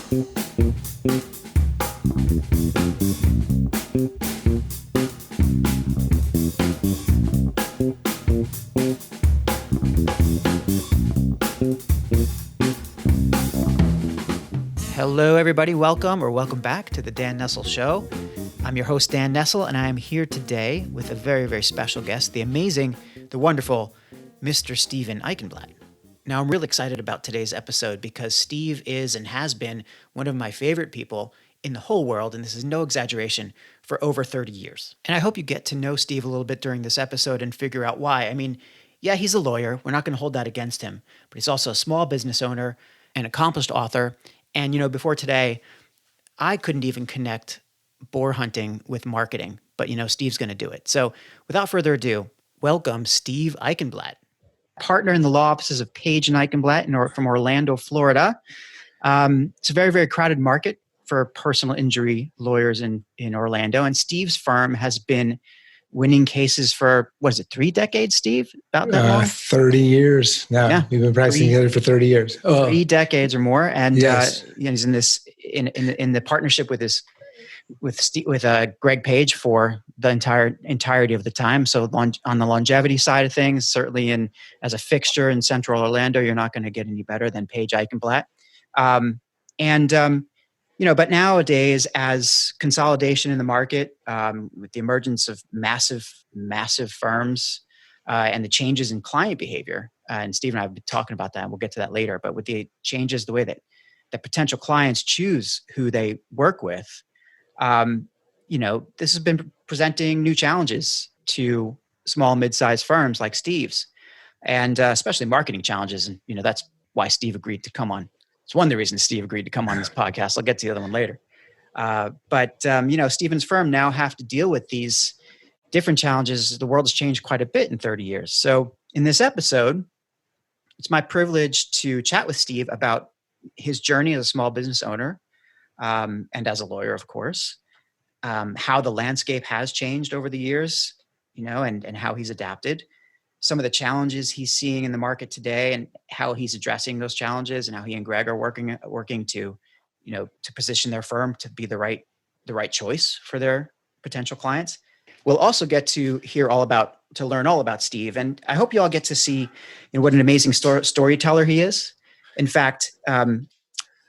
Hello, everybody. Welcome back to the Dan Nessel Show. I'm your host, Dan Nessel, and I am here today with a very, very special guest, the amazing, the wonderful Mr. Steve Eichenblatt. Now, I'm really excited about today's episode because Steve is and has been one of my favorite people in the whole world, and this is no exaggeration, for over 30 years. And I hope you get to know Steve a little bit during this episode and figure out why. I mean, yeah, he's a lawyer. We're not going to hold that against him, but he's also a small business owner, an accomplished author. And, before today, I couldn't even connect boar hunting with marketing, but, Steve's going to do it. So without further ado, welcome Steve Eichenblatt, partner in the law offices of Page & Eichenblatt from Orlando, Florida. It's a very, very crowded market for personal injury lawyers in Orlando. And Steve's firm has been winning cases for, 3 decades, Steve? About that long? 30 years now. Yeah. We've been practicing together for 30 years. 3 decades or more. And yes. He's in this in the partnership with Greg Page for the entirety of the time. So on the longevity side of things, certainly as a fixture in Central Orlando, you're not going to get any better than Page Eichenblatt. But nowadays, as consolidation in the market, with the emergence of massive firms and the changes in client behavior, and Steve and I have been talking about that, and we'll get to that later, but with the changes, the way that potential clients choose who they work with, this has been presenting new challenges to small, mid-sized firms like Steve's, and especially marketing challenges. And, that's why Steve agreed to come on. It's one of the reasons Steve agreed to come on this podcast. I'll get to the other one later. But Stephen's firm now have to deal with these different challenges. The world has changed quite a bit in 30 years. So in this episode, it's my privilege to chat with Steve about his journey as a small business owner and as a lawyer, of course, how the landscape has changed over the years, and how he's adapted. Some of the challenges he's seeing in the market today and how he's addressing those challenges, and how he and Greg are working to position their firm to be the right choice for their potential clients. We'll also get to learn all about Steve. And I hope you all get to see what an amazing storyteller he is. In fact,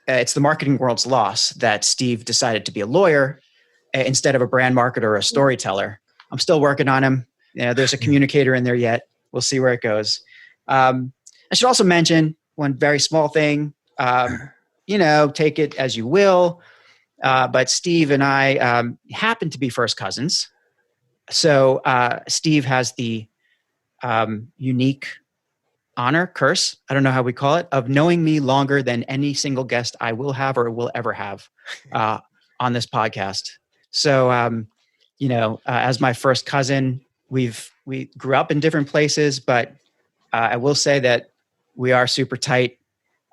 it's the marketing world's loss that Steve decided to be a lawyer instead of a brand marketer or a storyteller. I'm still working on him. There's a communicator in there yet. We'll see where it goes. I should also mention one very small thing. Take it as you will. But Steve and I happen to be first cousins. So Steve has the unique curse, I don't know how we call it, of knowing me longer than any single guest I will have or will ever have on this podcast. So, as my first cousin, we grew up in different places, but I will say that we are super tight,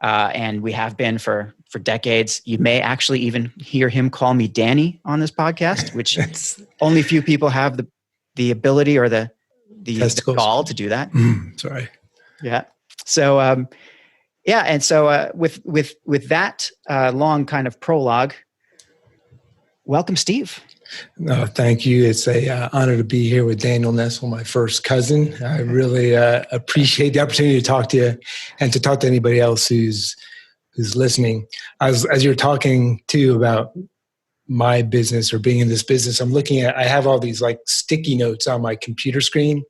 and we have been for decades. You may actually even hear him call me Danny on this podcast, which only few people have the ability or the gall to do that. Sorry. Yeah. So, and so with that long kind of prologue, welcome, Steve. No, thank you. It's a honor to be here with Daniel Nessel, my first cousin. I really appreciate the opportunity to talk to you and to talk to anybody else who's listening. As you're talking too about my business or being in this business, I have all these like sticky notes on my computer screen,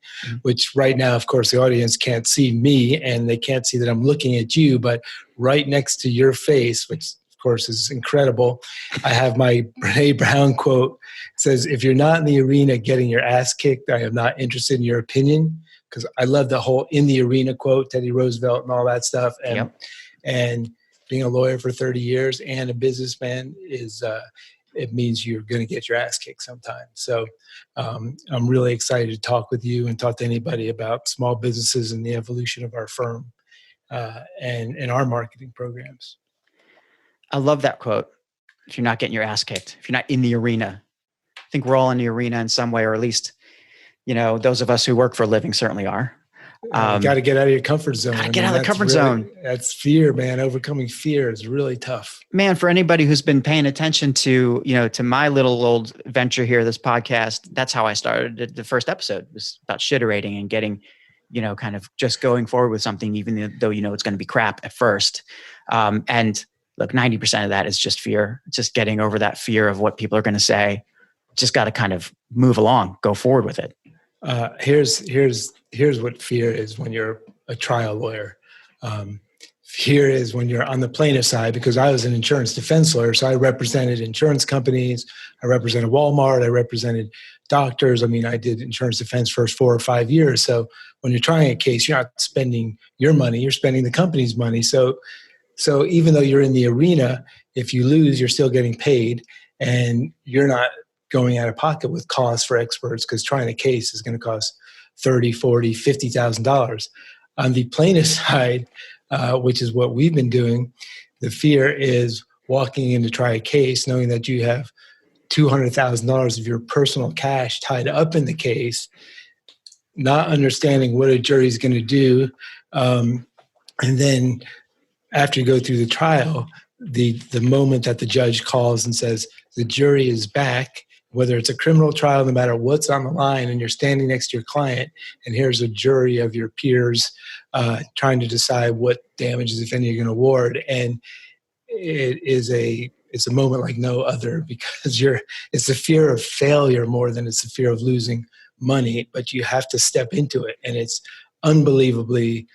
which right now, of course, the audience can't see me and they can't see that I'm looking at you, but right next to your face, which of course is incredible, I have my Brene Brown quote. It says, "If you're not in the arena getting your ass kicked, I am not interested in your opinion." Because I love the whole "in the arena" quote, Teddy Roosevelt and all that stuff. And being a lawyer for 30 years and a businessman it means you're going to get your ass kicked sometime. So I'm really excited to talk with you and talk to anybody about small businesses and the evolution of our firm and our marketing programs. I love that quote. If you're not getting your ass kicked, if you're not in the arena, I think we're all in the arena in some way, or at least, those of us who work for a living certainly are. You got to get out of your comfort zone. Gotta get out of the comfort zone. That's fear, man. Overcoming fear is really tough. Man, for anybody who's been paying attention to, to my little old venture here, this podcast, that's how I started. The first episode was about shiterating and getting, kind of just going forward with something, even though, it's going to be crap at first. And look, 90% of that is just fear. It's just getting over that fear of what people are going to say. Just got to kind of move along, go forward with it. Here's what fear is when you're a trial lawyer. Fear is when you're on the plaintiff side, because I was an insurance defense lawyer. So I represented insurance companies. I represented Walmart. I represented doctors. I mean, I did insurance defense for 4 or 5 years. So when you're trying a case, you're not spending your money, you're spending the company's money. So even though you're in the arena, if you lose, you're still getting paid, and you're not going out of pocket with costs for experts, because trying a case is going to cost $30,000, $40,000, $50,000. On the plaintiff side, which is what we've been doing, the fear is walking in to try a case, knowing that you have $200,000 of your personal cash tied up in the case, not understanding what a jury is going to do. And then after you go through the trial, the moment that the judge calls and says, the jury is back, whether it's a criminal trial, no matter what's on the line, and you're standing next to your client, and here's a jury of your peers trying to decide what damages, if any, you're going to award. And it's a moment like no other, because it's the fear of failure more than it's the fear of losing money, but you have to step into it. And it's unbelievably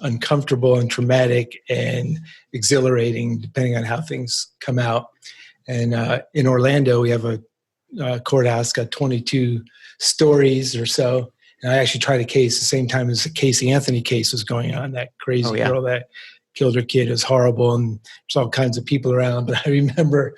uncomfortable and traumatic and exhilarating, depending on how things come out. And in Orlando, we have a courthouse, got 22 stories or so. And I actually tried a case the same time as the Casey Anthony case was going on, that crazy girl that killed her kid. It was horrible, and there's all kinds of people around. But I remember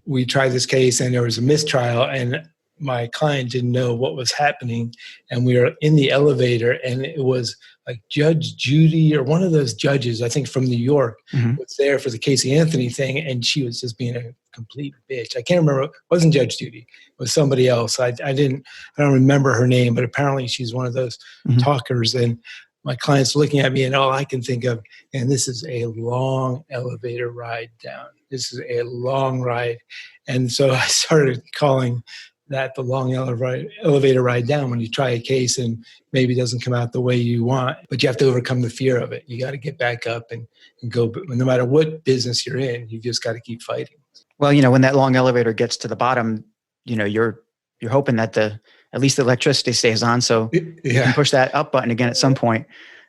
we tried this case, and there was a mistrial, and my client didn't know what was happening. And we were in the elevator, and it was like Judge Judy, or one of those judges, I think from New York, was there for the Casey Anthony thing, and she was just being a complete bitch. I can't remember. It wasn't Judge Judy. It was somebody else. I don't remember her name, but apparently she's one of those talkers. And my client's looking at me, and all I can think of, and this is a long elevator ride down. This is a long ride. And so I started calling that the long elevator ride down, when you try a case and maybe it doesn't come out the way you want, but you have to overcome the fear of it. You got to get back up and go. But no matter what business you're in, you just got to keep fighting. Well, when that long elevator gets to the bottom, you're hoping that at least the electricity stays on, so you can push that up button again at some point.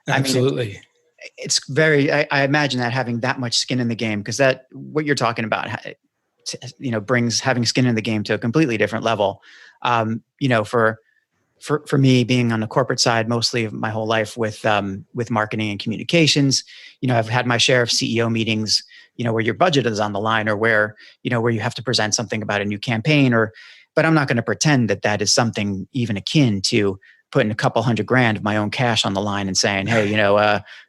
Absolutely. I mean, it's very, I imagine that having that much skin in the game, because that, what you're talking about, brings having skin in the game to a completely different level. For me, being on the corporate side mostly of my whole life with marketing and communications, I've had my share of CEO meetings, where your budget is on the line, or where you have to present something about a new campaign, but I'm not going to pretend that is something even akin to putting a couple $100,000 of my own cash on the line and saying, hey,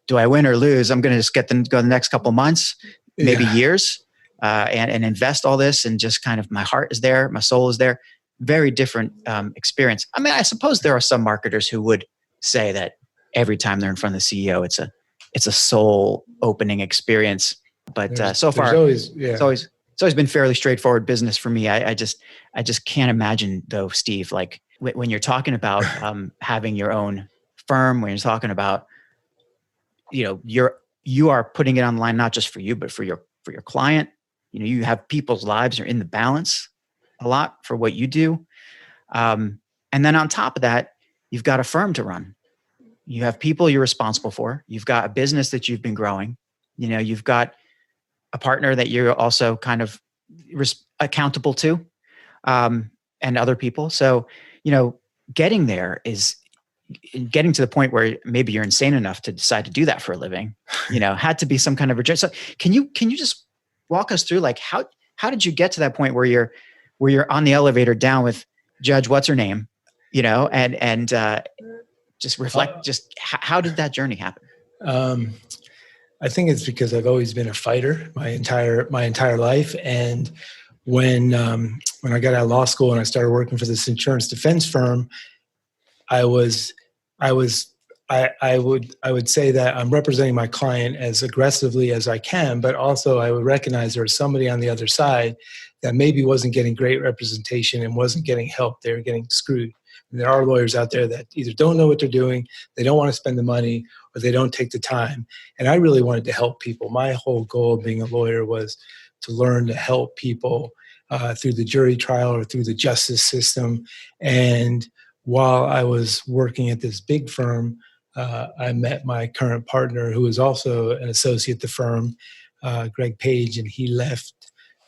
do I win or lose? I'm going to just go the next couple months, maybe years, and invest all this, and just kind of my heart is there, my soul is there. Very different experience. I mean, I suppose there are some marketers who would say that every time they're in front of the CEO, it's a soul opening experience. But so far, it's always been fairly straightforward business for me. I just can't imagine though, Steve, like when you're talking about having your own firm, when you're talking about, you are putting it on the line, not just for you, but for your client. You have people's lives are in the balance a lot for what you do. And then on top of that, you've got a firm to run. You have people you're responsible for. You've got a business that you've been growing. You've got a partner that you're also kind of accountable to, and other people. So, getting there is getting to the point where maybe you're insane enough to decide to do that for a living, had to be some kind of a, so can you just walk us through, like, how did you get to that point where you're on the elevator down with Judge what's her name, and just reflect, just how did that journey happen? I think it's because I've always been a fighter my entire life. And when I got out of law school and I started working for this insurance defense firm, I was, I was, I would say that I'm representing my client as aggressively as I can, but also I would recognize there was somebody on the other side that maybe wasn't getting great representation and wasn't getting help. They were getting screwed. And there are lawyers out there that either don't know what they're doing, they don't want to spend the money, or they don't take the time. And I really wanted to help people. My whole goal of being a lawyer was to learn to help people through the jury trial or through the justice system. And while I was working at this big firm, I met my current partner, who is also an associate at the firm, Greg Page, and he left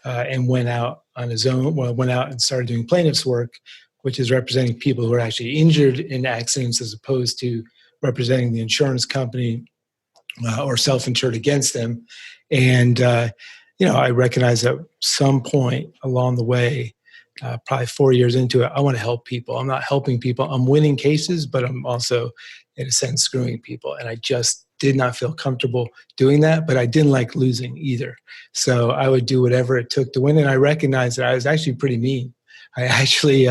and went out on his own. Well, went out and started doing plaintiff's work, which is representing people who are actually injured in accidents, as opposed to representing the insurance company or self-insured against them. And I recognize at some point along the way, probably 4 years into it, I want to help people. I'm not helping people. I'm winning cases, but I'm also, in a sense, screwing people. And I just did not feel comfortable doing that, but I didn't like losing either. So I would do whatever it took to win. And I recognized that I was actually pretty mean. I actually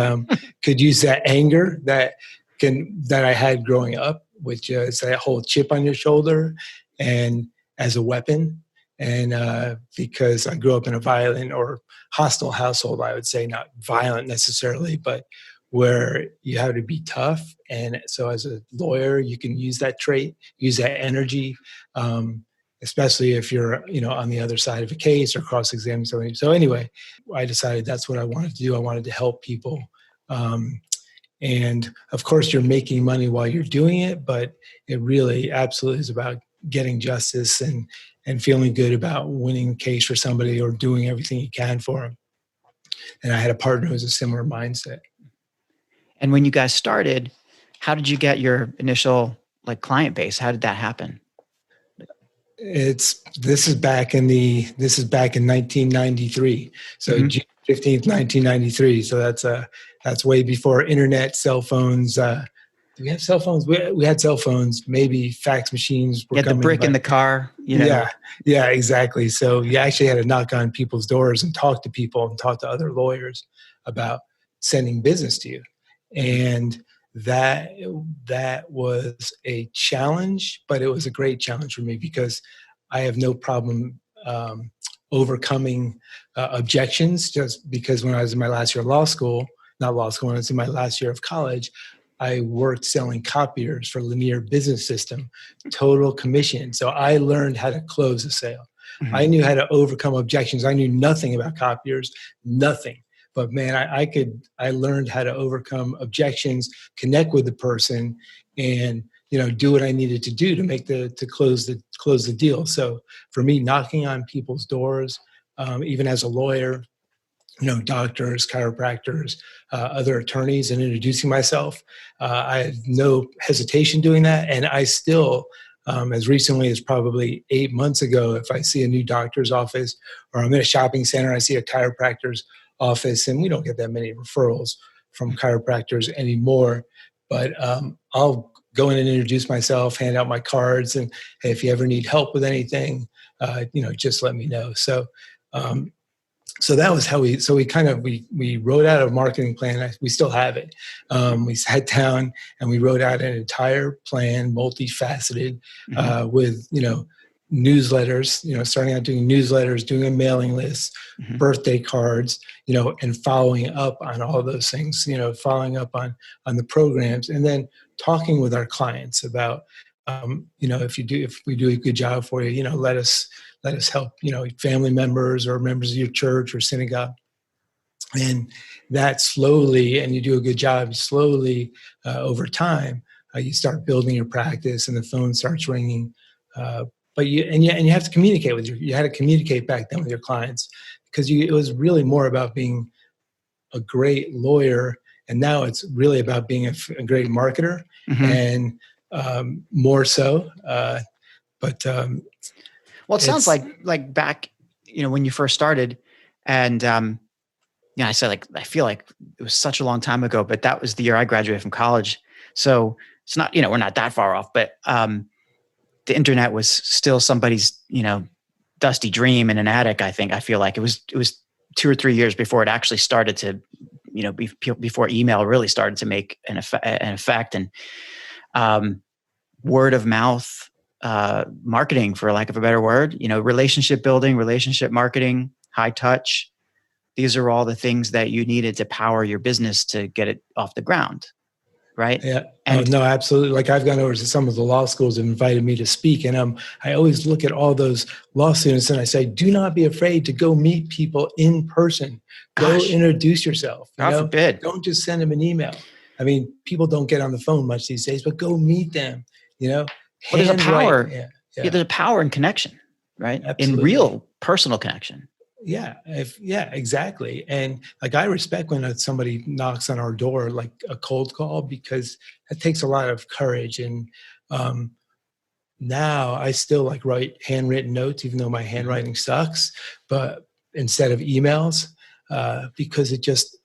could use that anger that I had growing up, which is that whole chip on your shoulder, and as a weapon. And because I grew up in a violent or hostile household, I would say, not violent necessarily, but where you have to be tough. And so as a lawyer, you can use that trait, use that energy, especially if you're, on the other side of a case or cross-examining somebody. So anyway, I decided that's what I wanted to do. I wanted to help people. And of course, you're making money while you're doing it, but it really absolutely is about getting justice and feeling good about winning a case for somebody or doing everything you can for them. And I had a partner who was a similar mindset. And when you guys started, how did you get your initial client base? How did that happen? This is back in 1993. So June 15th, 1993. So that's way before internet, cell phones. Do we have cell phones? We had cell phones, maybe fax machines were coming. You had the brick in the car, Yeah, exactly. So you actually had to knock on people's doors and talk to people and talk to other lawyers about sending business to you. And that was a challenge, but it was a great challenge for me because I have no problem overcoming objections, just because when I was in my last year of when I was in my last year of college, I worked selling copiers for Linear Business System, total commission. So I learned how to close a sale. Mm-hmm. I knew how to overcome objections. I knew nothing about copiers, nothing. But man, I learned how to overcome objections, connect with the person, and do what I needed to do to close the deal. So for me, knocking on people's doors, even as a lawyer, doctors, chiropractors, other attorneys, and introducing myself, I had no hesitation doing that. And I still, as recently as probably 8 months ago, if I see a new doctor's office or I'm in a shopping center, I see a chiropractor's office, and we don't get that many referrals from chiropractors anymore, but I'll go in and introduce myself, hand out my cards, and hey, if you ever need help with anything, just let me know. So that was how we wrote out a marketing plan. We still have it. We sat down and we wrote out an entire plan, multifaceted, with, newsletters, starting out doing newsletters, doing a mailing list, birthday cards, and following up on all those things, following up on the programs, and then talking with our clients about, if we do a good job for you, let us help, family members or members of your church or synagogue. And that slowly, and you do a good job, slowly over time, you start building your practice and the phone starts ringing. But you have to communicate you had to communicate back then with your clients, because it was really more about being a great lawyer. And now it's really about being a great marketer, and more so. Well, it sounds like back, when you first started, and I said, I feel like it was such a long time ago, but that was the year I graduated from college. So it's not, we're not that far off, but the internet was still somebody's, dusty dream in an attic. I feel like it was 2 or 3 years before it actually started to, before email really started to make an effect, and word of mouth marketing, for lack of a better word, relationship building, relationship marketing, high touch. These are all the things that you needed to power your business to get it off the ground. Right. Yeah. And no, absolutely. Like I've gone over to some of the law schools that invited me to speak, and I always look at all those law students and I say, do not be afraid to go meet people in person. Go introduce yourself. God forbid. Don't just send them an email. I mean, people don't get on the phone much these days, but go meet them. Well, there's a power. Yeah. There's a power in connection, right? Absolutely. In real personal connection. Yeah. Exactly. And like, I respect when somebody knocks on our door, like a cold call, because it takes a lot of courage. And now I still like write handwritten notes, even though my handwriting sucks, but instead of emails, because it just,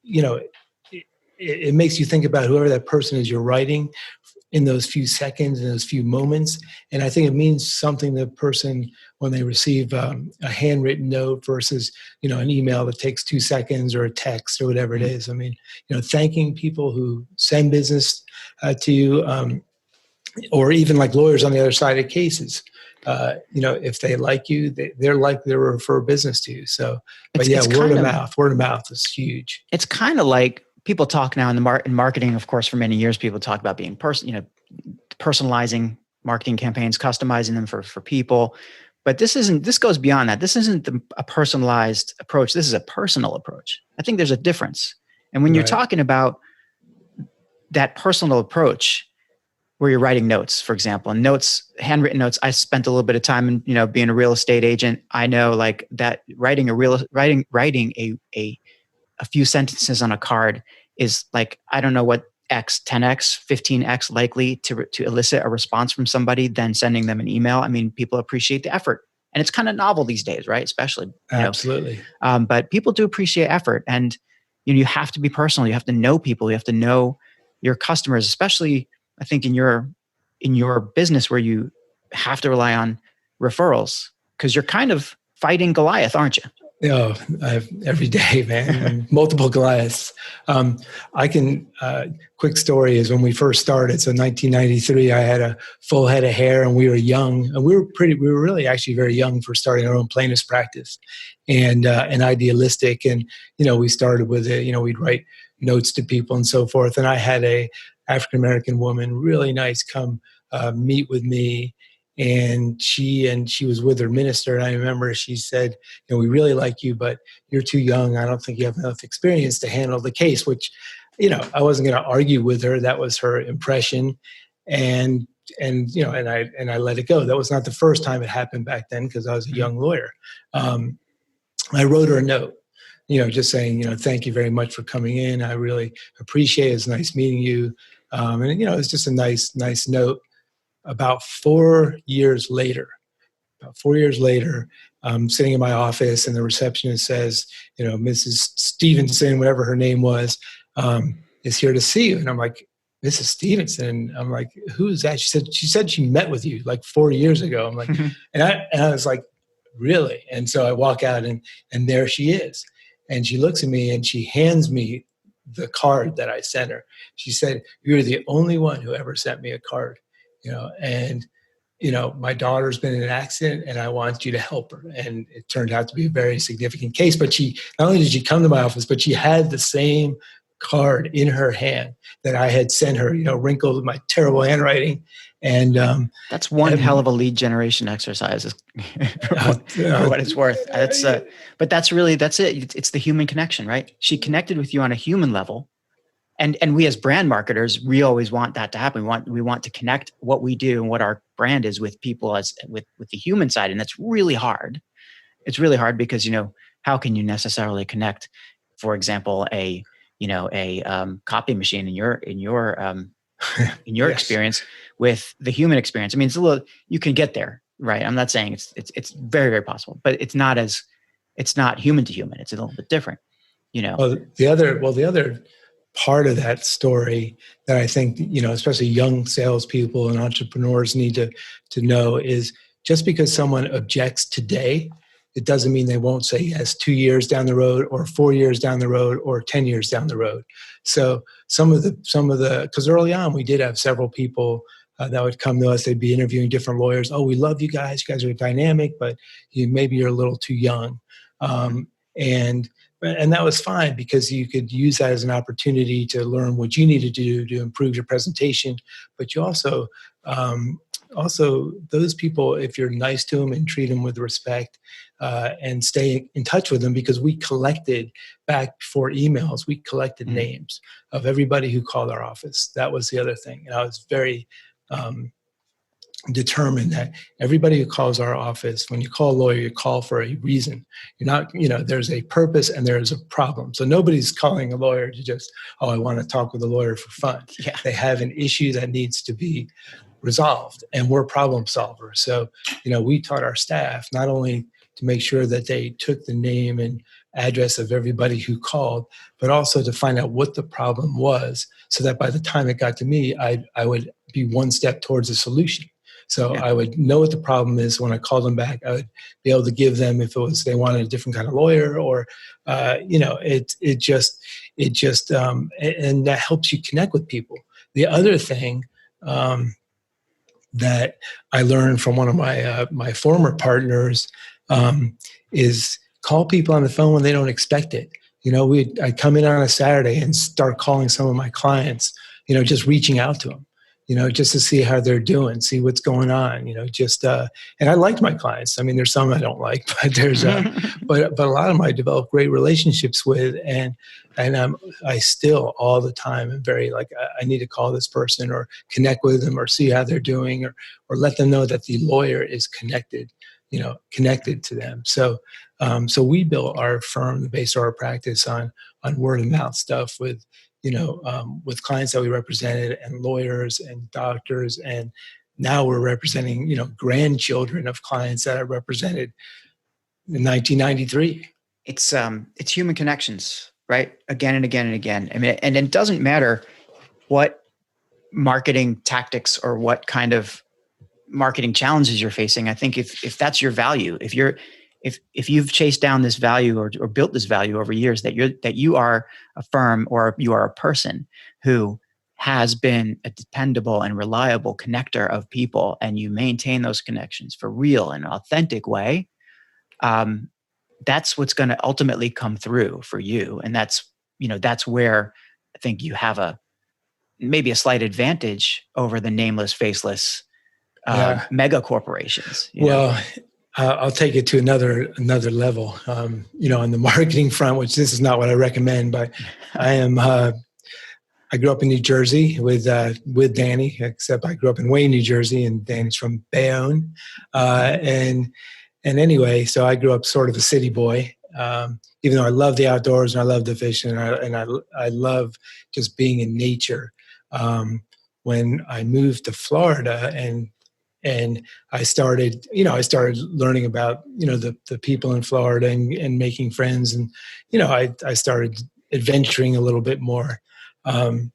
it makes you think about whoever that person is you're writing in those few seconds, in those few moments. And I think it means something to the person when they receive a handwritten note versus, an email that takes 2 seconds, or a text, or whatever it is. I mean, thanking people who send business to you, or even like lawyers on the other side of cases. If they like you, they're likely to refer business to you. So, but word of mouth is huge. It's kind of like people talk now in marketing, of course, for many years, people talk about being personalizing marketing campaigns, customizing them for people. But this goes beyond that. This isn't a personalized approach. This is a personal approach. I think there's a difference. And when you're talking about that personal approach, where you're writing notes, for example, and handwritten notes. I spent a little bit of time in, being a real estate agent. I know like that writing a few sentences on a card is like, I don't know what X, 10X, 15X likely to elicit a response from somebody than sending them an email. I mean, people appreciate the effort, and it's kind of novel these days, right? Especially, Absolutely. But people do appreciate effort, and you have to be personal. You have to know people. You have to know your customers, especially I think in your business where you have to rely on referrals, because you're kind of fighting Goliath, aren't you? Every day, man, multiple Goliaths. Quick story is when we first started. So 1993, I had a full head of hair, and we were young, and we were really actually very young for starting our own plaintiff's practice, and idealistic. And, we started with it, we'd write notes to people and so forth. And I had a African-American woman, really nice, come meet with me. And she was with her minister. And I remember she said, we really like you, but you're too young. I don't think you have enough experience to handle the case, which, I wasn't going to argue with her. That was her impression. And I let it go. That was not the first time it happened back then, because I was a young lawyer. I wrote her a note, just saying, thank you very much for coming in. I really appreciate it. It's nice meeting you. And it's just a nice note. About 4 years later, I'm sitting in my office, and the receptionist says, Mrs. Stevenson, whatever her name was, is here to see you. And I'm like, Mrs. Stevenson? I'm like, who is that? She said she met with you like 4 years ago. I'm like, and I was like, really? And so I walk out, and there she is. And she looks at me, and she hands me the card that I sent her. She said, you're the only one who ever sent me a card. And, my daughter's been in an accident, and I want you to help her. And it turned out to be a very significant case. But not only did she come to my office, but she had the same card in her hand that I had sent her, wrinkled with my terrible handwriting. And that's one hell of a lead generation exercise for what it's worth. But that's it. It's the human connection, right? She connected with you on a human level. And we as brand marketers, we always want that to happen. We want to connect what we do and what our brand is with people with the human side. And that's really hard. It's really hard because, how can you necessarily connect, for example, a copy machine in your yes. experience with the human experience? I mean, you can get there, right? I'm not saying it's very, very possible, but it's not human to human. It's a little bit different, Well, the other part of that story that I think, especially young salespeople and entrepreneurs need to know is, just because someone objects today it doesn't mean they won't say yes 2 years down the road or 4 years down the road or 10 years down the road. So some of the, because early on we did have several people that would come to us. They'd be interviewing different lawyers. Oh, we love you guys. You guys are dynamic, but maybe you're a little too young. And that was fine, because you could use that as an opportunity to learn what you need to do to improve your presentation. But you also, those people, if you're nice to them and treat them with respect, and stay in touch with them, because we collected back before emails, we collected names of everybody who called our office. That was the other thing. And I was very determined that everybody who calls our office, when you call a lawyer, you call for a reason. You're not, there's a purpose and there's a problem. So nobody's calling a lawyer to just, oh, I want to talk with a lawyer for fun. Yeah. They have an issue that needs to be resolved, and we're problem solvers. So, we taught our staff not only to make sure that they took the name and address of everybody who called, but also to find out what the problem was, so that by the time it got to me, I would be one step towards a solution. So I would know what the problem is. When I called them back, I would be able to give them, if it was they wanted a different kind of lawyer, or and that helps you connect with people. The other thing that I learned from one of my former partners is call people on the phone when they don't expect it. I'd come in on a Saturday and start calling some of my clients, just reaching out to them, just to see how they're doing, see what's going on, and I liked my clients. I mean, there's some I don't like, but there's, but a lot of them I developed great relationships with, and I still all the time am very like, I need to call this person or connect with them or see how they're doing, or let them know that the lawyer is connected to them. So we built our firm, the base of our practice on word of mouth stuff with clients that we represented, and lawyers and doctors. And now we're representing, grandchildren of clients that I represented in 1993. It's human connections, right? Again and again and again. I mean, and it doesn't matter what marketing tactics or what kind of marketing challenges you're facing. I think if that's your value, if you've chased down this value or built this value over years, that you are a firm or you are a person who has been a dependable and reliable connector of people, and you maintain those connections for real and authentic way, that's what's going to ultimately come through for you. And that's where I think you have maybe a slight advantage over the nameless, faceless mega corporations. I'll take it to another level. On the marketing front, which this is not what I recommend, but I grew up in New Jersey with Danny, except I grew up in Wayne, New Jersey, and Danny's from Bayonne. And anyway, so I grew up sort of a city boy, even though I love the outdoors and I love the fishing and I love just being in nature. When I moved to Florida and I started learning about, the people in Florida and making friends. And, I started adventuring a little bit more. And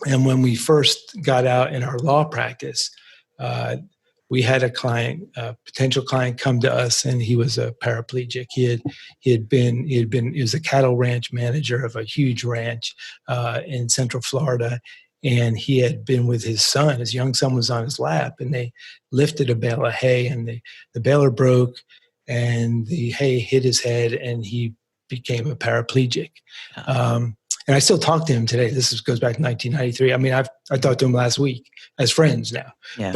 when we first got out in our law practice, we had a potential client come to us, and he was a paraplegic. He was a cattle ranch manager of a huge ranch in Central Florida. And he had been with his son. His young son was on his lap, and they lifted a bale of hay, and the baler broke, and the hay hit his head, and he became a paraplegic. And I still talk to him today. This goes back to 1993. I mean, I talked to him last week as friends now. Yeah.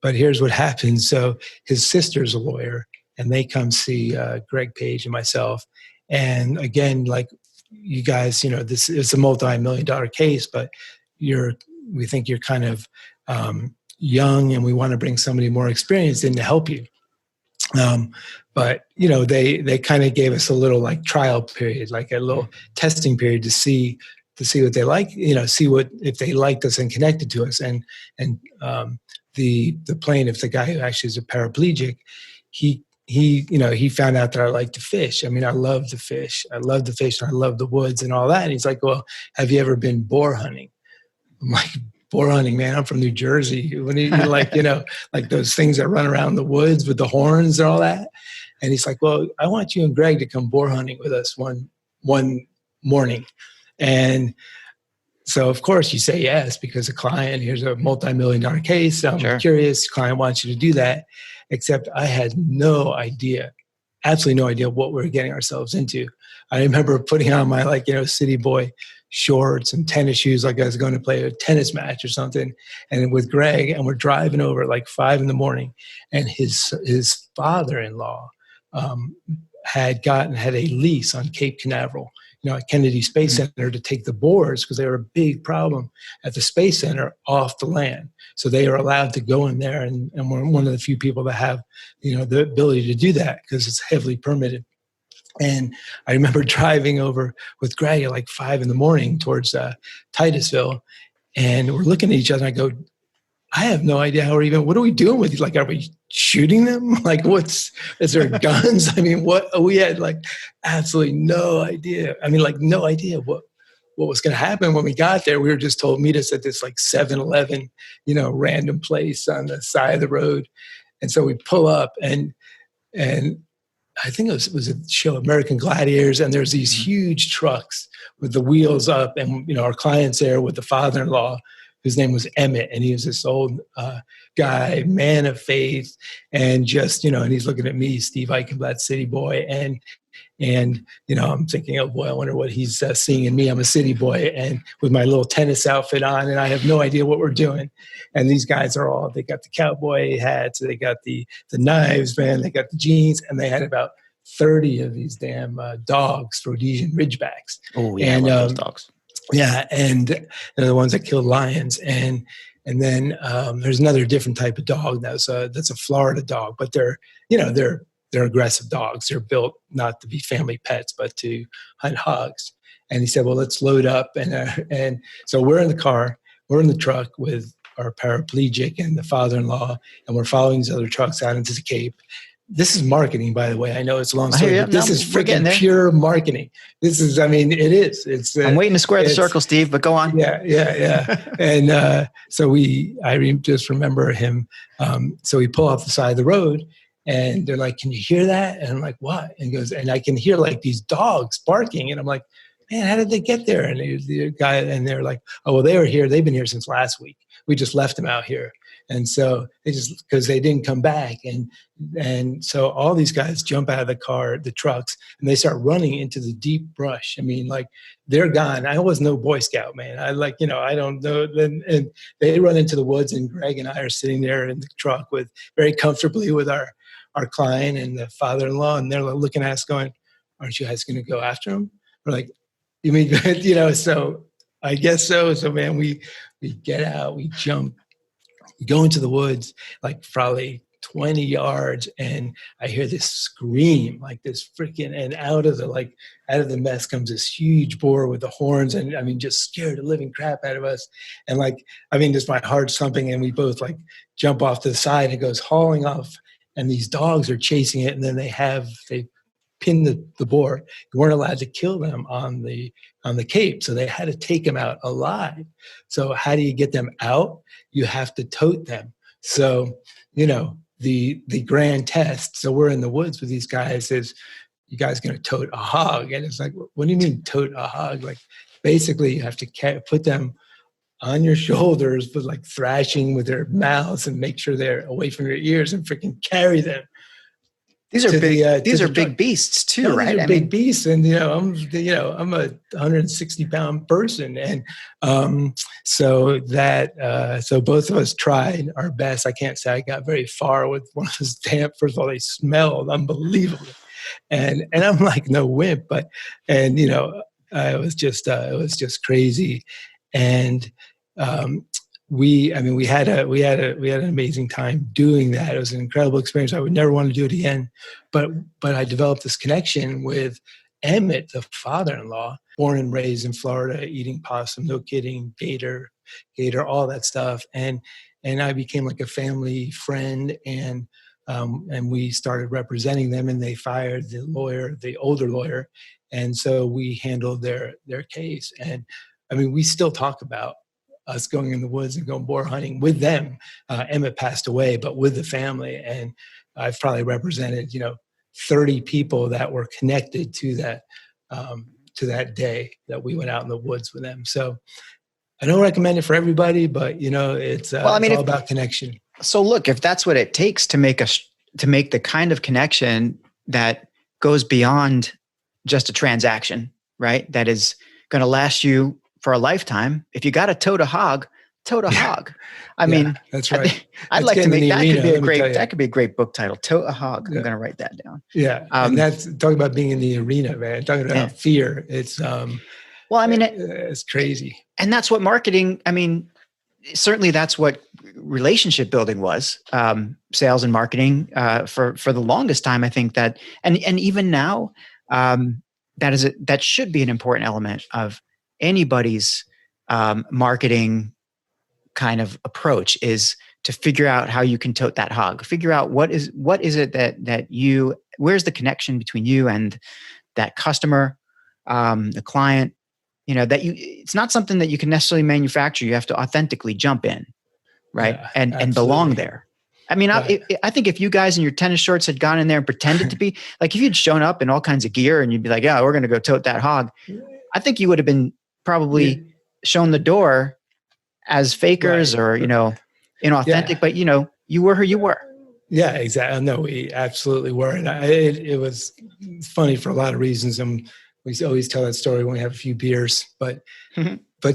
But here's what happened. So his sister's a lawyer, and they come see Greg Page and myself. And again, like you guys, this is a multi-million-dollar case, but we think you're kind of young, and we want to bring somebody more experienced in to help you. But they kind of gave us a little like trial period, like a little testing period to see what they like, see what if they liked us and connected to us. And the plaintiff, the guy who actually is a paraplegic, he found out that I like to fish. I mean, I love to fish. I love the fish, and I love the woods and all that. And he's like, well, have you ever been boar hunting? I'm like, boar hunting, man, I'm from New Jersey. When you like, like those things that run around the woods with the horns and all that. And he's like, well, I want you and Greg to come boar hunting with us one morning. And so, of course, you say yes because a client, here's a multi-million-dollar case. I'm Sure. curious, client wants you to do that. Except I had no idea, absolutely no idea what we were getting ourselves into. I remember putting on my, like, city boy shorts and tennis shoes, like I was going to play a tennis match or something. And with Greg, and we're driving over at like 5 a.m. And his father-in-law had a lease on Cape Canaveral, at Kennedy Space Center, to take the boars because they were a big problem at the Space Center off the land. So they are allowed to go in there, and we're one of the few people that have, the ability to do that because it's heavily permitted. And I remember driving over with Greg at like 5 a.m. towards Titusville, and we're looking at each other. And I go, I have no idea what are we doing with these? Like, are we shooting them? Like, is there guns? I mean, we had like absolutely no idea. I mean, like no idea what was going to happen when we got there. We were just told, meet us at this like 7-Eleven, random place on the side of the road. And so we pull up and I think it was a show, American Gladiators, and there's these huge trucks with the wheels up, and our client's there with the father-in-law, whose name was Emmett, and he was this old guy, man of faith, and just and he's looking at me, Steve Eichenblatt, city boy, and I'm thinking, oh boy, I wonder what he's seeing in me. I'm a city boy, and with my little tennis outfit on, and I have no idea what we're doing. And these guys they got the cowboy hats, they got the knives, man, they got the jeans, and they had about 30 of these damn dogs, Rhodesian Ridgebacks. Oh yeah, I love those dogs. Yeah, and they're the ones that kill lions. And then there's another different type of dog that's a Florida dog, but they're aggressive dogs. They're built not to be family pets, but to hunt hogs. And he said, well, let's load up. And so we're in the car, we're in the truck with our paraplegic and the father-in-law, and we're following these other trucks out into the Cape. This is marketing, by the way. I know it's a long story, but this is freaking pure marketing. This is, it is. I'm waiting to square the circle, Steve, but go on. Yeah. And I just remember him. So we pull off the side of the road, and they're like, can you hear that? And I'm like, what? And he goes, and I can hear like these dogs barking. And I'm like, man, how did they get there? And the guy, and they're like, oh, well, they were here. They've been here since last week. We just left them out here. And so because they didn't come back. And so all these guys jump out of the trucks, and they start running into the deep brush. Like they're gone. I was no Boy Scout, man. I don't know. And they run into the woods, and Greg and I are sitting there in the truck very comfortably with our client and the father-in-law. And they're looking at us going, aren't you guys going to go after him? We're like, you mean, so I guess so. So man, we get out, we jump, we go into the woods, like probably 20 yards, and I hear this scream, like this freaking, and out of the mess comes this huge boar with the horns, and just scared the living crap out of us. And just my heart's thumping, and we both like jump off to the side, and it goes hauling off, and these dogs are chasing it, and then they pinned the boar. You weren't allowed to kill them on the Cape, so they had to take them out alive. So how do you get them out? You have to tote them. So the grand test. So we're in the woods with these guys. Is you guys going to tote a hog? And it's like, what do you mean tote a hog? Like basically you have to put them on your shoulders, but like thrashing with their mouths, and make sure they're away from your ears, and freaking carry them. These are big. These are big beasts too, right? These are big beasts, and I'm a 160-pound person, and so both of us tried our best. I can't say I got very far with one of those damn. First of all, they smelled unbelievable, and I'm like no wimp, but it was just crazy, and we had an amazing time doing that. It was an incredible experience. I would never want to do it again, but I developed this connection with Emmett, the father-in-law, born and raised in Florida, eating possum, no kidding, gator, all that stuff, and I became like a family friend, and we started representing them, and they fired the older lawyer, and so we handled their case, and we still talk about us going in the woods and going boar hunting with them. Emmett passed away, but with the family. And I've probably represented, 30 people that were connected to that day that we went out in the woods with them. So I don't recommend it for everybody, but it's all about connection. So look, if that's what it takes to make the kind of connection that goes beyond just a transaction, right? That is going to last you for a lifetime. If you got to tote a hog, tote a hog. I mean, that's right. I'd like to make that could be a great book title. Tote a hog. I'm going to write that down. Yeah. And that's talking about being in the arena, man. Talking about fear. It's, it's crazy. And that's what marketing, certainly that's what relationship building was, sales and marketing, for the longest time. I think that, and even now, that should be an important element of anybody's marketing kind of approach, is to figure out how you can tote that hog. Figure out what is it that where's the connection between you and that customer, the client. It's not something that you can necessarily manufacture. You have to authentically jump in, right? Yeah, and belong there. Right. I think if you guys in your tennis shorts had gone in there and pretended to be like, if you'd shown up in all kinds of gear and you'd be like, yeah, we're going to go tote that hog, I think you would have been probably shown the door as fakers, right, or, inauthentic, but you were who you were. Yeah, exactly. No, we absolutely were. And it was funny for a lot of reasons. And we always tell that story when we have a few beers, but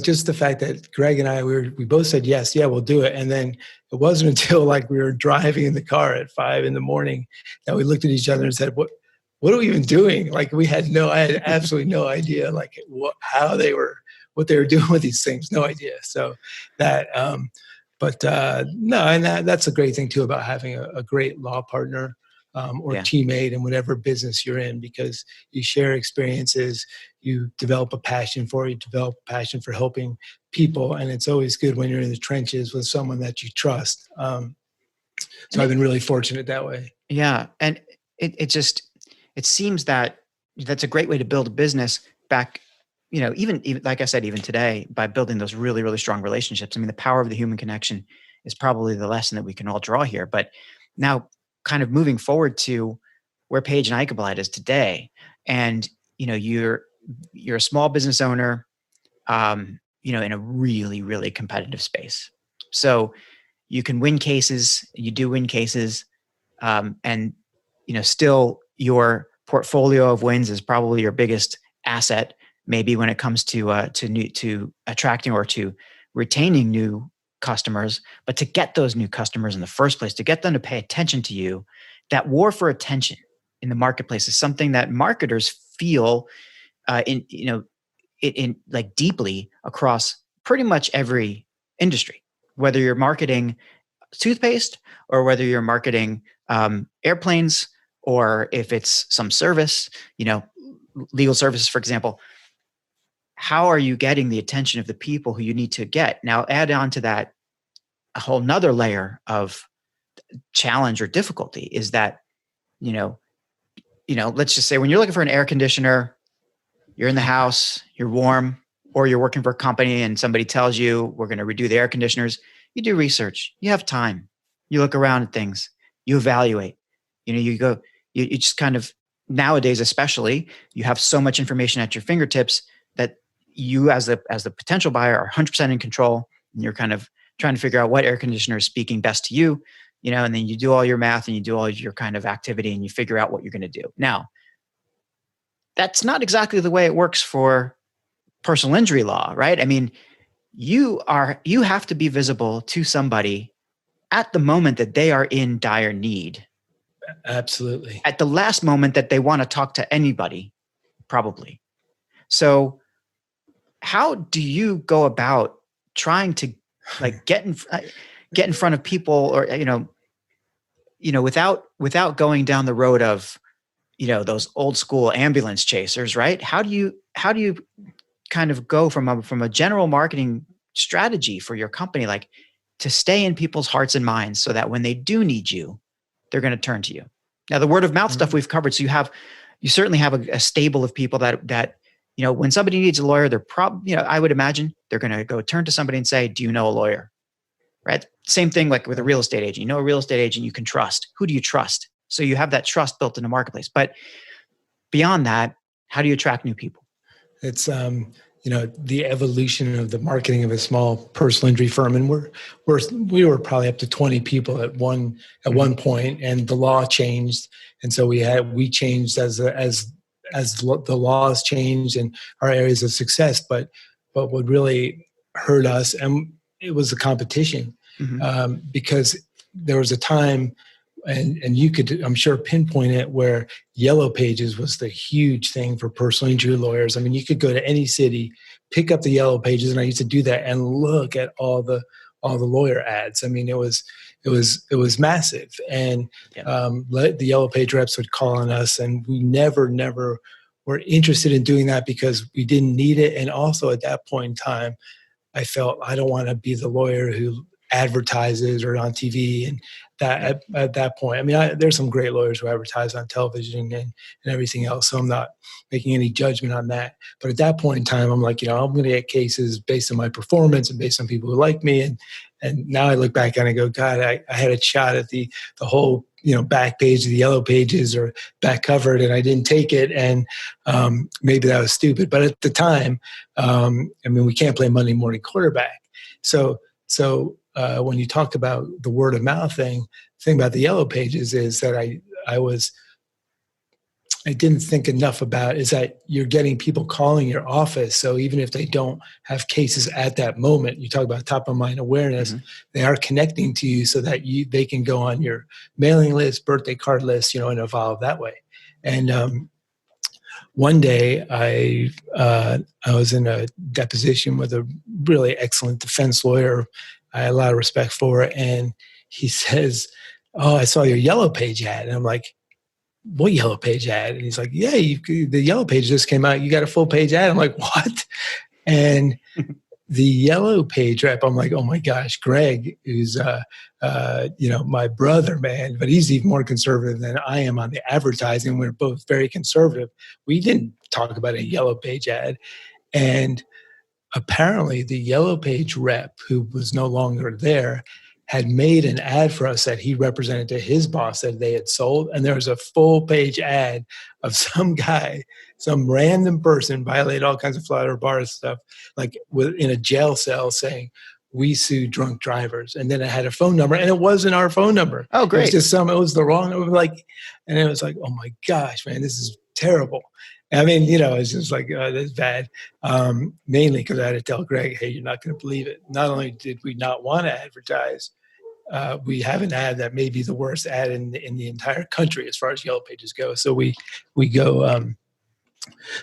just the fact that Greg and I, we both said, yes, yeah, we'll do it. And then it wasn't until like we were driving in the car at 5 a.m. that we looked at each other and said, what are we even doing? Like I had absolutely no idea, like what they were doing with these things. No idea. So that, no, and that's a great thing too about having a great law partner, or teammate in whatever business you're in, because you share experiences, you develop a passion for helping people. And it's always good when you're in the trenches with someone that you trust. So I've been really fortunate that way. Yeah. And it seems that that's a great way to build a business back, even like I said, even today, by building those really, really strong relationships. The power of the human connection is probably the lesson that we can all draw here. But now, kind of moving forward to where Paige and Eichenblatt is today, and you're a small business owner, in a really, really competitive space. So you can win cases, you do win cases, and still your portfolio of wins is probably your biggest asset, maybe when it comes to attracting or to retaining new customers. But to get those new customers in the first place, to get them to pay attention to you, that war for attention in the marketplace is something that marketers feel in like deeply across pretty much every industry, whether you're marketing toothpaste or whether you're marketing airplanes, or if it's some service, legal services, for example. How are you getting the attention of the people who you need to get? Now, add on to that a whole nother layer of challenge or difficulty is that, let's just say when you're looking for an air conditioner, you're in the house, you're warm, or you're working for a company and somebody tells you we're going to redo the air conditioners. You do research, you have time, you look around at things, you evaluate, you go, you just kind of, nowadays, especially, you have so much information at your fingertips that you as the potential buyer are 100% in control, and you're kind of trying to figure out what air conditioner is speaking best to you, and then you do all your math and you do all your kind of activity and you figure out what you're going to do. Now, that's not exactly the way it works for personal injury law, right? You have to be visible to somebody at the moment that they are in dire need. Absolutely. At the last moment that they want to talk to anybody, probably. So how do you go about trying to like get in front of people, or without going down the road of those old school ambulance chasers, right? How do you kind of go from a general marketing strategy for your company, like to stay in people's hearts and minds so that when they do need you, they're going to turn to you? Now, the word of mouth stuff we've covered. So you certainly have a stable of people that when somebody needs a lawyer, they're I would imagine they're going to go turn to somebody and say, do you know a lawyer? Right? Same thing like with a real estate agent. A real estate agent you can trust. Who do you trust? So you have that trust built in the marketplace. But beyond that, how do you attract new people? It's the evolution of the marketing of a small personal injury firm, and we were probably up to 20 people at one point, and the law changed, and so we changed as the laws changed and our areas of success. But what really hurt us, and it was the competition, because there was a time. And you could, I'm sure, pinpoint it where Yellow Pages was the huge thing for personal injury lawyers. I mean, you could go to any city, pick up the Yellow Pages, and I used to do that and look at all the lawyer ads. I mean, it was massive, and the Yellow Page reps would call on us, and we never were interested in doing that because we didn't need it. And also at that point in time, I felt I don't want to be the lawyer who advertises or on TV. And that at that point, I mean, there's some great lawyers who advertise on television and everything else. So I'm not making any judgment on that. But at that point in time, I'm like, I'm going to get cases based on my performance and based on people who like me. And now I look back and I go, God, I had a shot at the whole, back page of the Yellow Pages or back covered, and I didn't take it. And maybe that was stupid. But at the time, I mean, we can't play Monday morning quarterback. So when you talk about the word of mouth thing, the thing about the Yellow Pages is that I didn't think enough about is that you're getting people calling your office. So even if they don't have cases at that moment, you talk about top of mind awareness, they are connecting to you so that they can go on your mailing list, birthday card list, and evolve that way. And one day I was in a deposition with a really excellent defense lawyer I had a lot of respect for, and he says, "Oh, I saw your Yellow Page ad." And I'm like, "What Yellow Page ad?" And he's like, "Yeah, the Yellow Page just came out. You got a full page ad." I'm like, "What?" And the Yellow Page rep, I'm like, "Oh my gosh, Greg, who's my brother, man, but he's even more conservative than I am on the advertising. We're both very conservative. We didn't talk about a Yellow Page ad." And apparently the Yellow Page rep, who was no longer there, had made an ad for us that he represented to his boss that they had sold. And there was a full page ad of some guy, some random person, violated all kinds of Florida bar stuff, like in a jail cell saying, "We sue drunk drivers." And then it had a phone number, and it wasn't our phone number. Oh, great. It was just it was the wrong, and it was like, oh my gosh, man, this is terrible. I mean, it's just like, that's bad. Mainly because I had to tell Greg, "Hey, you're not going to believe it. Not only did we not want to advertise, we have an ad that may be the worst ad in the entire country as far as Yellow Pages go." So we go,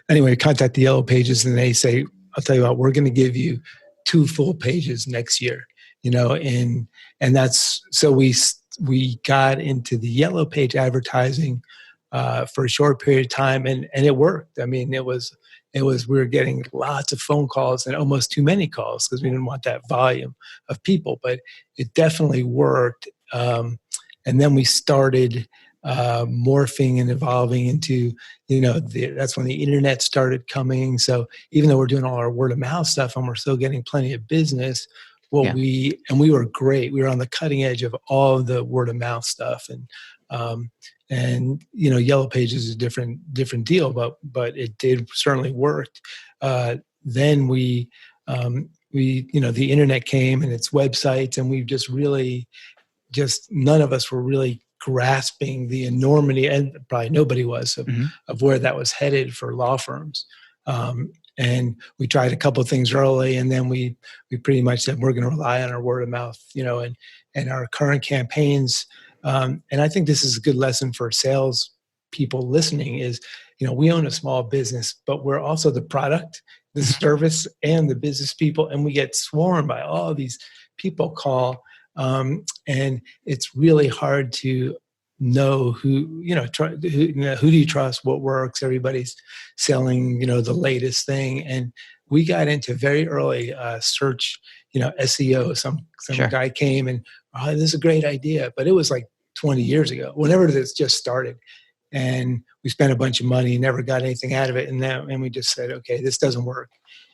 anyway, contact the Yellow Pages, and they say, "I'll tell you what, we're going to give you 2 full pages next year." And that's, so we got into the Yellow Page advertising for a short period of time, and it worked. I mean, it was we were getting lots of phone calls and almost too many calls because we didn't want that volume of people, but it definitely worked. And then we started morphing and evolving into, that's when the internet started coming. So even though we're doing all our word of mouth stuff and we're still getting plenty of business, we were great. We were on the cutting edge of all of the word of mouth stuff. And Yellow Pages is a different deal, but it did certainly worked. Then we the internet came and its websites, and we've just really, none of us were really grasping the enormity, and probably nobody was, of where that was headed for law firms. And we tried a couple of things early, and then we pretty much said we're going to rely on our word of mouth, and our current campaigns. And I think this is a good lesson for sales people listening is, we own a small business, but we're also the product, the service, and the business people. And we get swarmed by all these people call. And it's really hard to know who do you trust, what works. Everybody's selling, the latest thing. And we got into very early search, SEO. Some guy came and, "Oh, this is a great idea." But it was like 20 years ago, whenever this just started. And we spent a bunch of money, never got anything out of it. And we just said, okay, this doesn't work.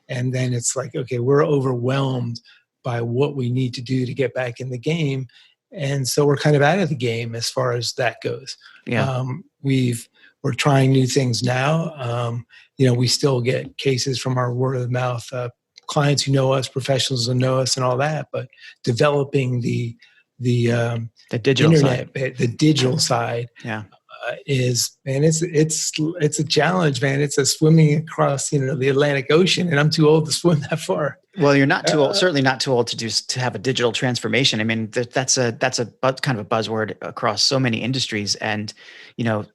And then it's like, okay, we're overwhelmed by what we need to do to get back in the game. And so we're kind of out of the game as far as that goes. Yeah. We're trying new things now. We still get cases from our word of mouth clients who know us, professionals who know us, and all that. But developing the digital internet, side. the digital side, Yeah. It's a challenge, man. It's a swimming across the Atlantic Ocean, and I'm too old to swim that far. Well, you're not too old, certainly not too old to have a digital transformation. I mean, that's a kind of a buzzword across so many industries, and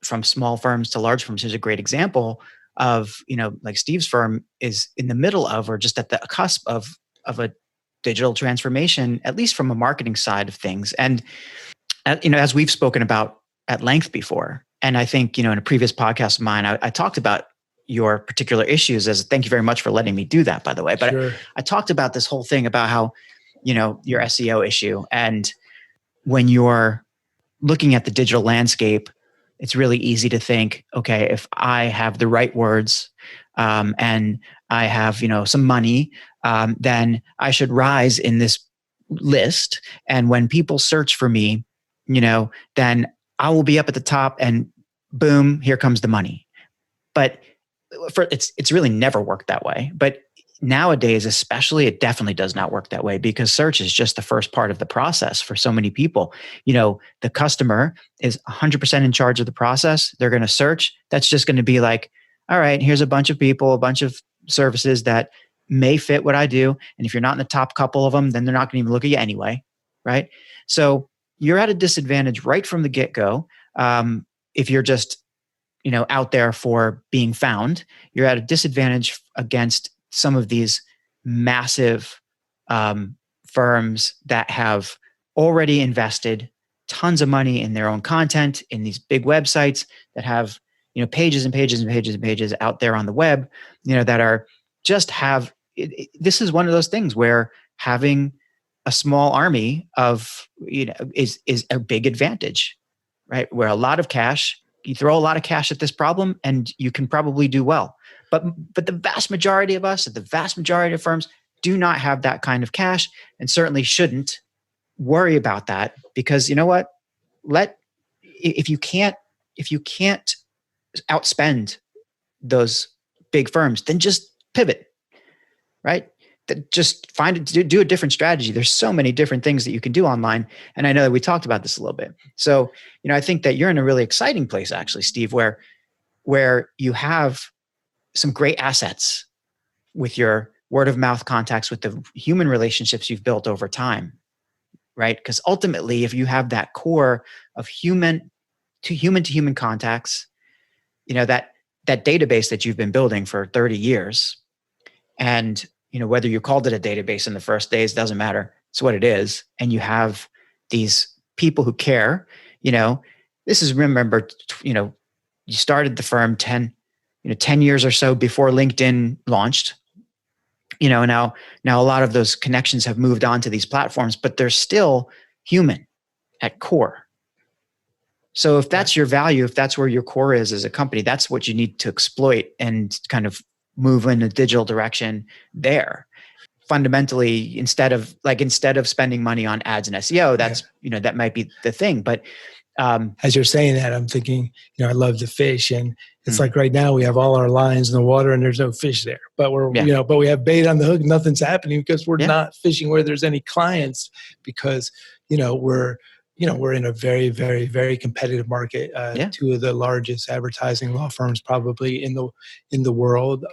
from small firms to large firms. Here's a great example of like Steve's firm is in the middle of, or just at the cusp of a digital transformation, at least from a marketing side of things. And as we've spoken about at length before, and I think in a previous podcast of mine, I talked about your particular issues. As thank you very much for letting me do that, by the way. But sure. I talked about this whole thing about how your SEO issue, and when you're looking at the digital landscape, it's really easy to think, okay, if I have the right words and I have some money, then I should rise in this list. And when people search for me, then I will be up at the top, and boom, here comes the money. But it's really never worked that way. But nowadays, especially, it definitely does not work that way, because search is just the first part of the process for so many people. The customer is 100% in charge of the process. They're going to search. That's just going to be like, all right, here's a bunch of people, a bunch of services that may fit what I do. And if you're not in the top couple of them, then they're not going to even look at you anyway, right? So you're at a disadvantage right from the get-go. If you're just out there for being found, you're at a disadvantage against some of these massive firms that have already invested tons of money in their own content, in these big websites that have pages and pages and pages and pages out there on the web, that are just have. This is one of those things where having a small army of is a big advantage, right? Where a lot of cash. You throw a lot of cash at this problem and you can probably do well. But the vast majority of us, the vast majority of firms, do not have that kind of cash, and certainly shouldn't worry about that, because you know what? If you can't outspend those big firms, then just pivot, right? Just do a different strategy. There's so many different things that you can do online. And I know that we talked about this a little bit. So, I think that you're in a really exciting place, actually, Steve, where you have some great assets with your word of mouth contacts, with the human relationships you've built over time, right? Because ultimately, if you have that core of human to human contacts, that database that you've been building for 30 years, and whether you called it a database in the first days, doesn't matter. It's what it is. And you have these people who care. This is, remember, you started the firm 10 years or so before LinkedIn launched. Now a lot of those connections have moved on to these platforms, but they're still human at core. So if that's your value, if that's where your core is as a company, that's what you need to exploit and kind of move in a digital direction there. Fundamentally, instead of spending money on ads and SEO, that's, that might be the thing. But as you're saying that, I'm thinking, I love to fish, and it's like right now we have all our lines in the water and there's no fish there, but but we have bait on the hook. Nothing's happening because we're not fishing where there's any clients, because, we're in a very, very, very competitive market. Two of the largest advertising law firms probably in the world,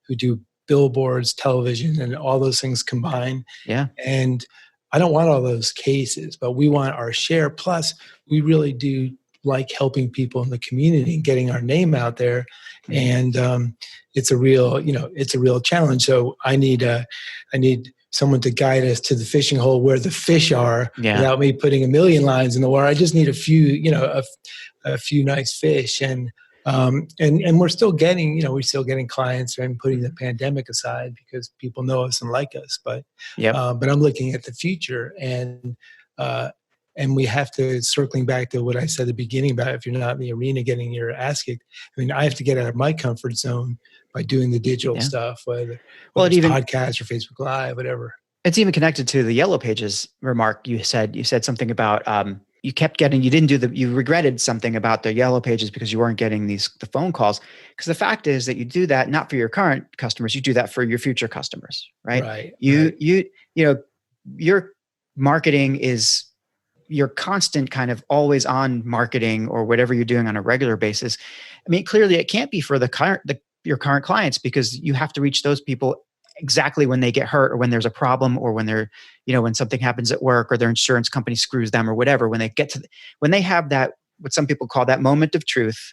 who do billboards, television, and all those things combined. Yeah. And I don't want all those cases, but we want our share. Plus, we really do like helping people in the community and getting our name out there. And it's a real challenge. So I need someone to guide us to the fishing hole where the fish are, without me putting a million lines in the water. I just need a few, a few nice fish. And we're still getting clients, and putting the pandemic aside, because people know us and like us. But I'm looking at the future, and we have to, circling back to what I said at the beginning about if you're not in the arena getting your ass kicked. I mean, I have to get out of my comfort zone by doing the digital stuff, whether it's podcasts or Facebook Live, whatever. It's even connected to the Yellow Pages remark you said. You said something about you regretted something about the Yellow Pages because you weren't getting the phone calls. Because the fact is that you do that not for your current customers, you do that for your future customers, right? Right. Your marketing is your constant kind of always on marketing or whatever you're doing on a regular basis. I mean, clearly it can't be for your current clients, because you have to reach those people exactly when they get hurt, or when there's a problem, or when when something happens at work, or their insurance company screws them, or whatever. When they have that, what some people call that moment of truth,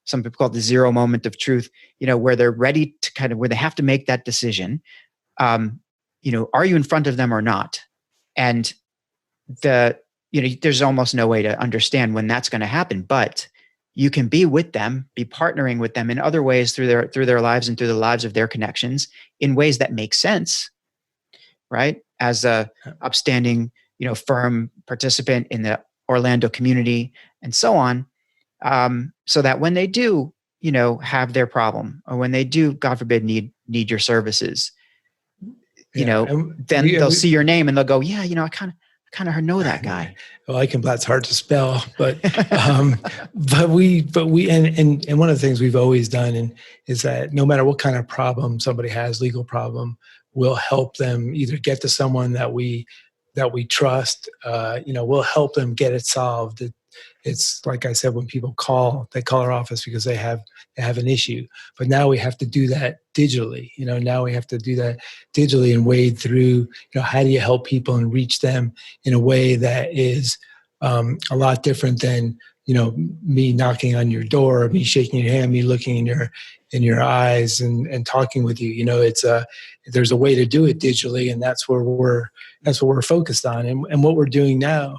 some people call it the zero moment of truth, where they're ready to where they have to make that decision. Are you in front of them or not? And there's almost no way to understand when that's going to happen, but you can be with them, be partnering with them in other ways through their lives and through the lives of their connections in ways that make sense, right? As a upstanding, firm participant in the Orlando community and so on, so that when they do, have their problem, or when they do, God forbid, need your services, then they'll see your name and they'll go, yeah, I kind of know that guy. Well, Eichenblatt's hard to spell, but we and one of the things we've always done is that no matter what kind of problem somebody has, legal problem, we'll help them either get to someone that we trust. We'll help them get it solved. It's like I said, when people they call our office because they have an issue. But now we have to do that digitally. Now we have to do that digitally and wade through, how do you help people and reach them in a way that is a lot different than, me knocking on your door, me shaking your hand, me looking in your eyes and talking with you. There's a way to do it digitally, and that's what we're focused on. And what we're doing now,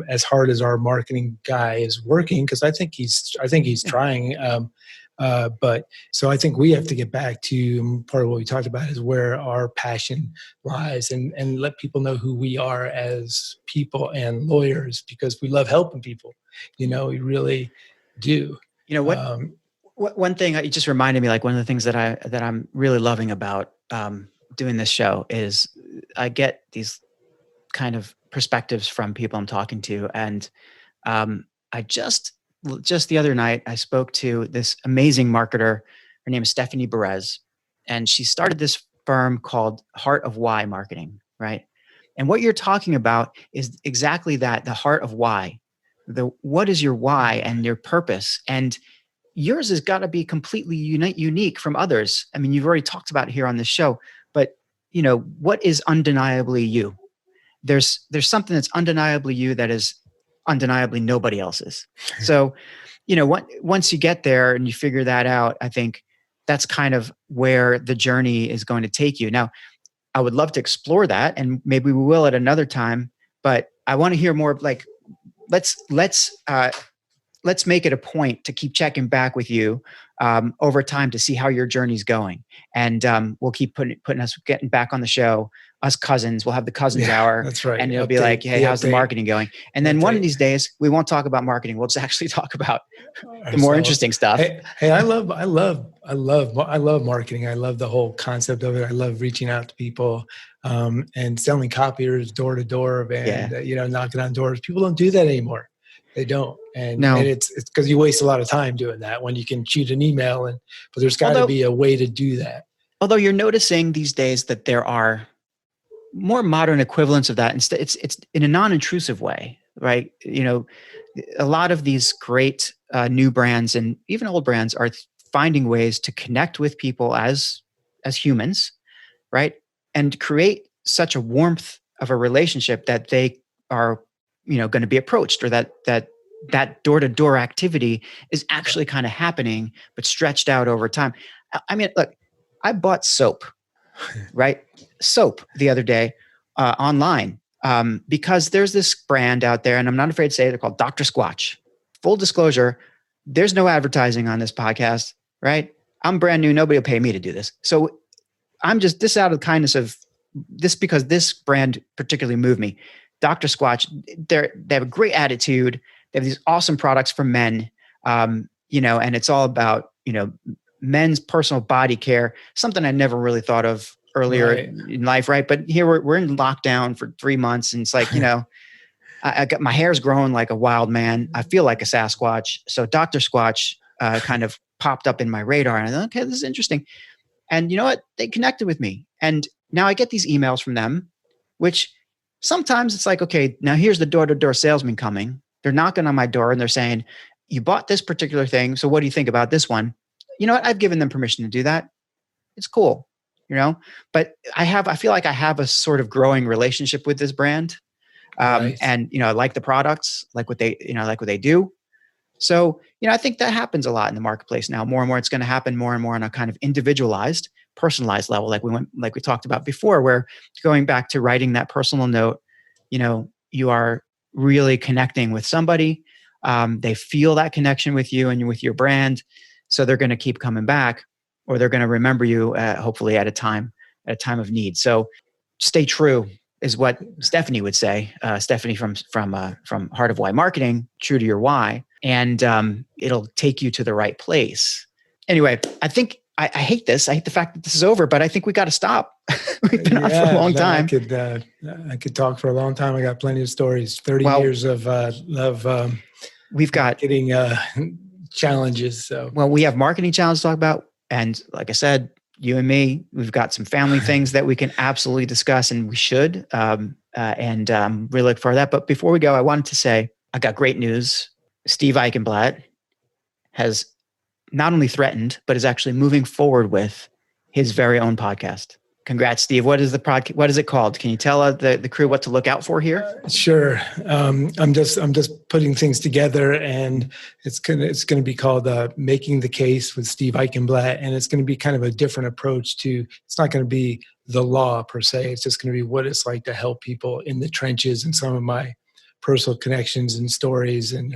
as hard as our marketing guy is working, because I think he's trying. But so I think we have to get back to part of what we talked about is where our passion lies, and let people know who we are as people and lawyers, because we love helping people. We really do. One thing you just reminded me, like one of the things that I'm really loving about doing this show is I get these kind of perspectives from people I'm talking to. And I just the other night, I spoke to this amazing marketer. Her name is Stephanie Perez, and she started this firm called Heart of Why Marketing, right? And what you're talking about is exactly that, the heart of why. What is your why and your purpose? And yours has got to be completely unique from others. I mean, you've already talked about it here on this show, but what is undeniably you? There's something that's undeniably you that is undeniably nobody else's. So, once you get there and you figure that out, I think that's kind of where the journey is going to take you. Now, I would love to explore that, and maybe we will at another time, but I want to hear more. Like, let's make it a point to keep checking back with you over time to see how your journey's going. And we'll keep getting back on the show. Us cousins, we'll have the cousins hour. That's right. And it'll be like, hey, how's the marketing going? And then one of these days, we won't talk about marketing. We'll just actually talk about the more interesting stuff. Hey, I love marketing. I love the whole concept of it. I love reaching out to people and selling copiers door to door, and knocking on doors. People don't do that anymore. They don't. And it's because you waste a lot of time doing that when you can shoot an email. But there's got to be a way to do that. Although you're noticing these days that there are more modern equivalents of that. Instead, it's in a non-intrusive way, right? A lot of these great new brands and even old brands are finding ways to connect with people as humans, right? And create such a warmth of a relationship that they are, going to be approached, or that door-to-door activity is actually kind of happening, but stretched out over time. I mean, look, I bought soap, right? Soap the other day online because there's this brand out there, and I'm not afraid to say it, they're called Dr. Squatch. Full disclosure, there's no advertising on this podcast, right? I'm brand new. Nobody will pay me to do this. So I'm just this out of the kindness of this, because this brand particularly moved me. Dr. Squatch, they have a great attitude. They have these awesome products for men, and it's all about, men's personal body care, something I never really thought of earlier in life, right? But here we're in lockdown for 3 months, and it's like, I got my hair's growing like a wild man. I feel like a Sasquatch. So Dr. Squatch kind of popped up in my radar, and I thought, okay, this is interesting. And you know what? They connected with me, and now I get these emails from them, which sometimes it's like, okay, now here's the door-to-door salesman coming. They're knocking on my door and they're saying, you bought this particular thing, so what do you think about this one? You know what? I've given them permission to do that. It's cool, but I feel like I have a sort of growing relationship with this brand. And, I like the products, like what they do. So, I think that happens a lot in the marketplace now. More and more, it's going to happen more and more on a kind of individualized, personalized level, like we talked about before, where going back to writing that personal note, you are really connecting with somebody. They feel that connection with you and with your brand. So they're going to keep coming back, or they're going to remember you, hopefully at a time of need. So stay true is what Stephanie would say. Stephanie from Heart of Why Marketing, true to your why, and it'll take you to the right place. Anyway, I think I hate this. I hate the fact that this is over, but I think we got to stop. We've been on for a long time. I could talk for a long time. I got plenty of stories. 30 years of we've got getting challenges. So we have marketing challenges to talk about, and like I said, you and me, we've got some family things that we can absolutely discuss, and we should. And really look for that. But before we go, I wanted to say I got great news. Steve Eichenblatt has not only threatened, but is actually moving forward with his very own podcast. Congrats, Steve. What is the podcast? What is it called? Can you tell the crew what to look out for here? Sure. I'm just putting things together, and it's gonna be called Making the Case with Steve Eichenblatt, and it's gonna be kind of a different approach to. It's not gonna be the law per se. It's just gonna be what it's like to help people in the trenches, and some of my personal connections and stories and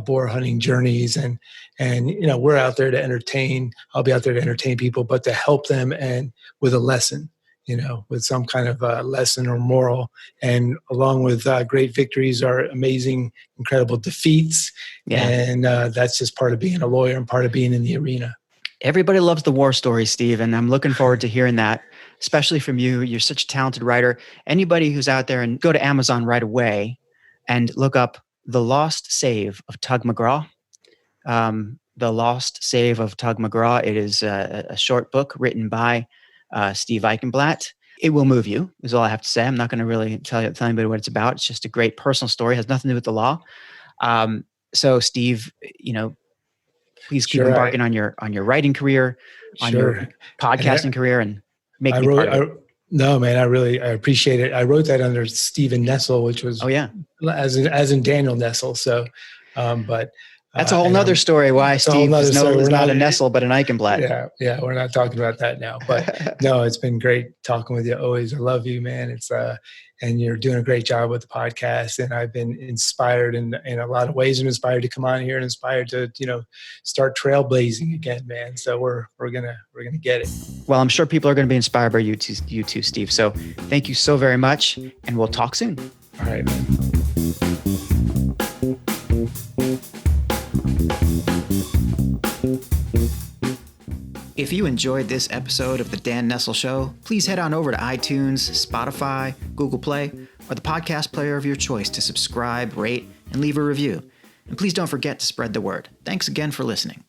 boar hunting journeys, and we're out there to entertain. I'll be out there to entertain people, but to help them and with a lesson, with some kind of lesson or moral, and along with great victories are amazing, incredible defeats. Yeah. And that's just part of being a lawyer and part of being in the arena. Everybody loves the war story, Steve, and I'm looking forward to hearing that, especially from you. You're such a talented writer. Anybody who's out there, and go to Amazon right away and look up The Lost Save of Tug McGraw. The Lost Save of Tug McGraw. It is a short book written by Steve Eichenblatt. It will move you, is all I have to say. I'm not going to really tell anybody what it's about. It's just a great personal story. It has nothing to do with the law. So Steve, please keep embarking on your writing career, on your podcasting career, and make me part of it. No, man, I appreciate it. I wrote that under Stephen Nessel, which was as in Daniel Nessel. So, but that's a whole nother story. Why Steve is not a Nessel, but an Eichenblatt. Yeah, we're not talking about that now. But no, it's been great talking with you. Always, I love you, man. It's and you're doing a great job with the podcast. And I've been inspired in a lot of ways. I'm inspired to come on here and inspired to start trailblazing again, man. So we're gonna get it. Well, I'm sure people are going to be inspired by you too, Steve. So thank you so very much, and we'll talk soon. All right, man. If you enjoyed this episode of The Dan Nessel Show, please head on over to iTunes, Spotify, Google Play, or the podcast player of your choice to subscribe, rate, and leave a review. And please don't forget to spread the word. Thanks again for listening.